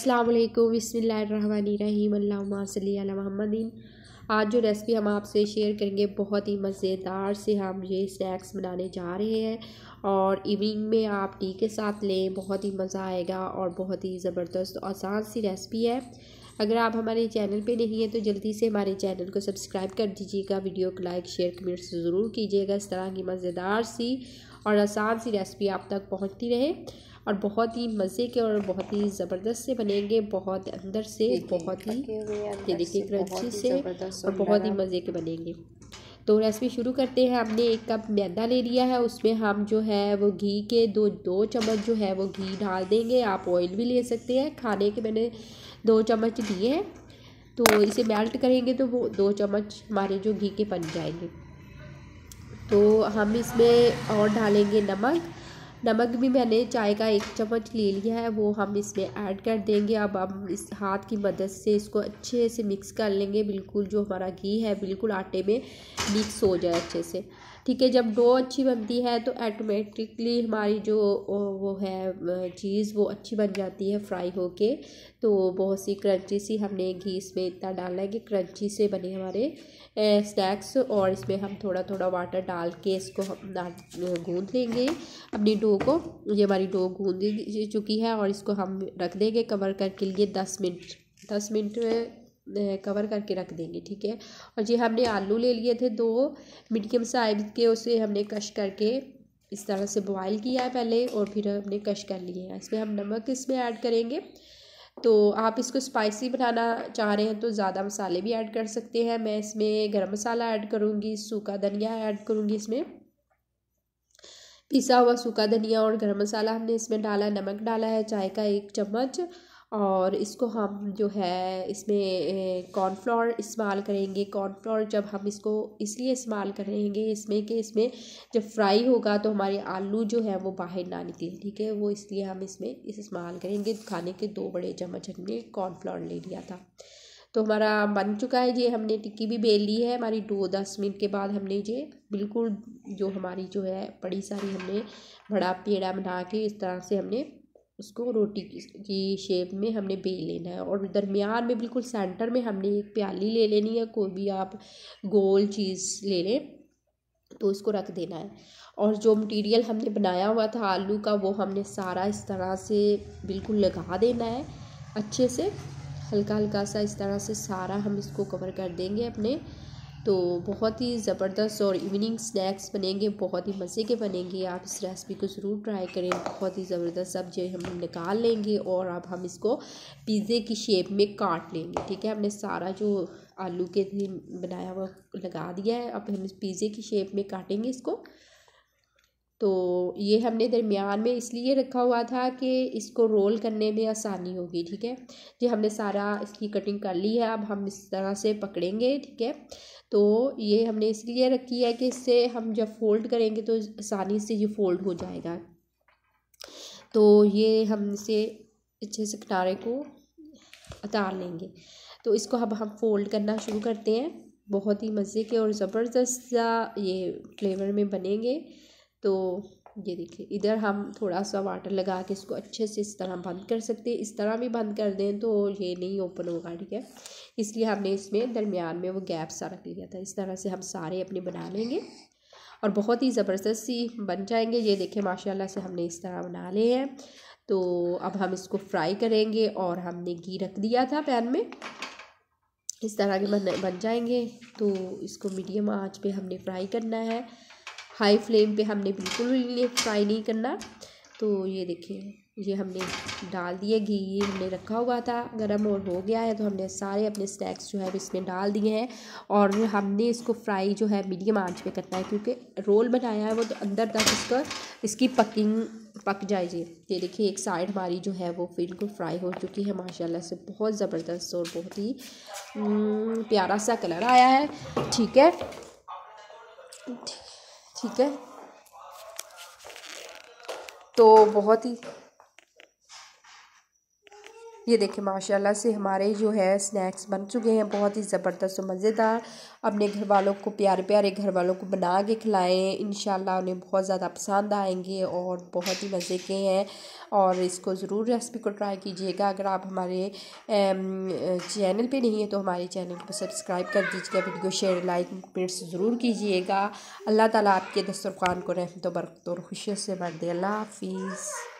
अस्सलाम वालेकुम बिस्मिल्लाहिर्रहमानिर्रहीम अल्लाहुम्मा सल्ली अला मुहम्मदिन। आज जो रेसिपी हम आपसे शेयर करेंगे बहुत ही मज़ेदार से हम ये स्नैक्स बनाने जा रहे हैं और इवनिंग में आप टी के साथ लें, बहुत ही मज़ा आएगा और बहुत ही ज़बरदस्त आसान सी रेसिपी है। अगर आप हमारे चैनल पे नहीं हैं तो जल्दी से हमारे चैनल को सब्सक्राइब कर दीजिएगा, वीडियो को लाइक शेयर कमेंट ज़रूर कीजिएगा। इस तरह की मज़ेदार सी और आसान सी रेसिपी आप तक पहुंचती रहे और बहुत ही मज़े के और बहुत ही ज़बरदस्त से बनेंगे, बहुत अंदर से बहुत ही ये देखिए क्रंची से और बहुत ही मज़े के बनेंगे। तो रेसिपी शुरू करते हैं। हमने 1 कप मैदा ले लिया है, उसमें हम जो है वो घी के दो चम्मच जो है वो घी डाल देंगे। आप ऑयल भी ले सकते हैं, खाने के मैंने 2 चम्मच लिए हैं। तो इसे मेल्ट करेंगे तो वो 2 चम्मच हमारे जो घी के बन जाएंगे। तो हम इसमें और डालेंगे नमक भी मैंने चाय का 1 चम्मच ले लिया है, वो हम इसमें ऐड कर देंगे। अब हम इस हाथ की मदद से इसको अच्छे से मिक्स कर लेंगे, बिल्कुल जो हमारा घी है बिल्कुल आटे में मिक्स हो जाए अच्छे से। ठीक है, जब डो अच्छी बनती है तो ऑटोमेटिकली हमारी जो वो है चीज़ वो अच्छी बन जाती है फ्राई होके। तो बहुत सी क्रंची सी हमने घी इसमें इतना डालना है कि क्रंची से बने हमारे स्नैक्स। और इसमें हम थोड़ा थोड़ा वाटर डाल के इसको हम गूँध लेंगे अपनी डो को। ये हमारी डो गूँध चुकी है और इसको हम रख देंगे कवर करके लिए 10 मिनट कवर करके रख देंगे। ठीक है, और ये हमने आलू ले लिए थे 2 मीडियम साइज के, उसे हमने कश करके इस तरह से बॉयल किया है पहले और फिर हमने कश कर लिए हैं। इसमें हम नमक इसमें ऐड करेंगे। तो आप इसको स्पाइसी बनाना चाह रहे हैं तो ज़्यादा मसाले भी ऐड कर सकते हैं। मैं इसमें गरम मसाला ऐड करूँगी, सूखा धनिया ऐड करूँगी, इसमें पिसा हुआ सूखा धनिया और गरम मसाला हमने इसमें डाला। नमक डाला है चाय का 1 चम्मच और इसको हम जो है इसमें कॉर्नफ्लोर इस्तेमाल करेंगे। कॉर्नफ्लोर जब हम इसको इसलिए इस्तेमाल करेंगे इसमें कि इसमें जब फ्राई होगा तो हमारे आलू जो है वो बाहर ना निकले। ठीक है, वो इसलिए हम इसमें इस्तेमाल करेंगे। खाने के 2 बड़े चम्मच हमने कॉर्नफ्लोर ले लिया था। तो हमारा बन चुका है, ये हमने टिक्की भी बेल ली है हमारी। 10 मिनट के बाद हमने ये बिल्कुल जो हमारी जो है बड़ी सारी हमने बड़ा पेड़ा बना के इस तरह से हमने उसको रोटी की शेप में हमने बेल लेना है। और दरमियान में बिल्कुल सेंटर में हमने एक प्याली ले लेनी है, कोई भी आप गोल चीज़ ले लें तो इसको रख देना है। और जो मटेरियल हमने बनाया हुआ था आलू का वो हमने सारा इस तरह से बिल्कुल लगा देना है अच्छे से, हल्का हल्का सा इस तरह से सारा हम इसको कवर कर देंगे अपने। तो बहुत ही ज़बरदस्त और इवनिंग स्नैक्स बनेंगे, बहुत ही मज़े के बनेंगे। आप इस रेसिपी को ज़रूर ट्राई करें, बहुत ही ज़बरदस्त। अब जो हम निकाल लेंगे और अब हम इसको पिज़्ज़े की शेप में काट लेंगे। ठीक है, हमने सारा जो आलू के बनाया हुआ लगा दिया है, अब हम इस पिज़्ज़े की शेप में काटेंगे इसको। तो ये हमने दरमियान में इसलिए रखा हुआ था कि इसको रोल करने में आसानी होगी। ठीक है, ये हमने सारा इसकी कटिंग कर ली है, अब हम इस तरह से पकड़ेंगे। ठीक है, तो ये हमने इसलिए रखी है कि इससे हम जब फोल्ड करेंगे तो आसानी से ये फोल्ड हो जाएगा। तो ये हम इसे अच्छे से किनारे को उतार लेंगे। तो इसको अब हम फोल्ड करना शुरू करते हैं। बहुत ही मज़े के और ज़बरदस्त सा ये फ्लेवर में बनेंगे। तो ये देखिए, इधर हम थोड़ा सा वाटर लगा के इसको अच्छे से इस तरह बंद कर सकते हैं। इस तरह भी बंद कर दें तो ये नहीं ओपन होगा। ठीक है, इसलिए हमने इसमें दरमियान में वो गैप सा रख लिया था। इस तरह से हम सारे अपने बना लेंगे और बहुत ही ज़बरदस्त सी बन जाएंगे। ये देखिए माशाल्लाह से हमने इस तरह बना लिए हैं। तो अब हम इसको फ्राई करेंगे और हमने घी रख दिया था पैन में, इस तरह के बन जाएंगे। तो इसको मीडियम आंच पे हमने फ्राई करना है, हाई फ्लेम पे हमने बिल्कुल भी फ्राई नहीं करना। तो ये देखिए, ये हमने डाल दिए घी, ये हमने रखा हुआ था गरम और हो गया है। तो हमने सारे अपने स्नैक्स जो है इसमें डाल दिए हैं और हमने इसको फ्राई जो है मीडियम आंच पे करना है, क्योंकि रोल बनाया है वो तो अंदर तक इसकी पक जाएगी। ये देखिए, एक साइड हमारी जो है वो बिल्कुल फ्राई हो चुकी है माशाल्लाह से, बहुत ज़बरदस्त और बहुत ही प्यारा सा कलर आया है। ठीक है, ठीक है, तो बहुत ही ये देखिए माशाल्लाह से हमारे जो है स्नैक्स बन चुके हैं, बहुत ही ज़बरदस्त और मज़ेदार। अपने घर वालों को, प्यारे प्यारे घर वालों को बना के खिलाएं, इंशाल्लाह उन्हें बहुत ज़्यादा पसंद आएंगे और बहुत ही मज़े के हैं। और इसको ज़रूर रेसिपी को ट्राई कीजिएगा। अगर आप हमारे चैनल पे नहीं है तो हमारे चैनल को सब्सक्राइब कर दीजिएगा, वीडियो शेयर लाइक कमेंट्स ज़रूर कीजिएगा। अल्लाह ताला आपके दस्तरखान को रहमत व बरकत और खुशियों से भर दे। अल्लाह हाफिज़।